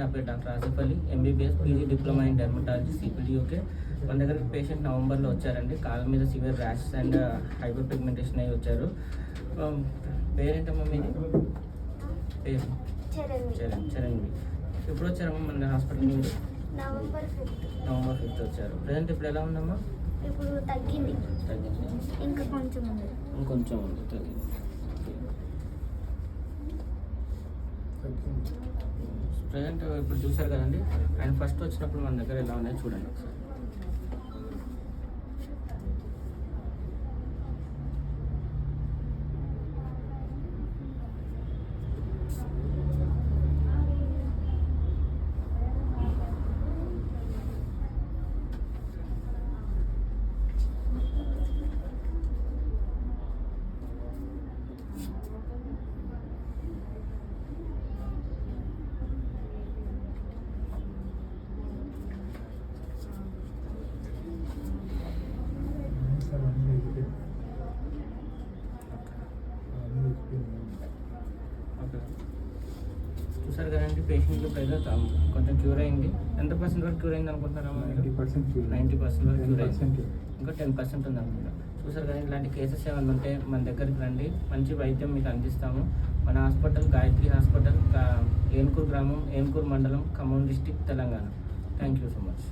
నా పేరు doctor Asif Ali, MBBS PG diploma in dermatology CPD. Okay, మన దగ్గరికి పేషెంట్ నవంబర్లో వచ్చారండి. కాళ్ళ మీద severe rashes and hyper pigmentation అయ్యి వచ్చారు. పేరేంటమ్మా మీది? పేరు చరణ్వి. ఎప్పుడు వచ్చారమ్మా మన హాస్పిటల్? మీరు నవంబర్ 5th వచ్చారు. ప్రజెంట్ ఇప్పుడు ఎలా ఉందమ్మా? ఇప్పుడు తగ్గింది, ఇంకా కొంచెం ఇంకొంచెం ఉంది, తగ్గింది. ప్రజెంట్ ఇప్పుడు చూసారు కదండి, ఆయన ఫస్ట్ వచ్చినప్పుడు మన దగ్గర ఎలా ఉన్నాయో చూడండి ఒకసారి. చూసారు కదండి, పేషెంట్కి ప్రెజర్ కొంచెం క్యూర్ అయింది. ఎంత పర్సెంట్ వరకు క్యూర్ అయింది అనుకుంటున్నారా? 90% వరకు క్యూర్ అయింది, ఇంకా 10% ఉంది అనుకుంటా. చూసారు కదా, ఇలాంటి కేసెస్ ఏమైనా ఉంటే మన దగ్గరికి రండి, మంచి వైద్యం మీకు అందిస్తాము. మన హాస్పిటల్ గాయత్రి హాస్పిటల్, ఏన్కూర్ గ్రామం, ఏన్కూర్ మండలం, Khammam district, Telangana. Thank you so much.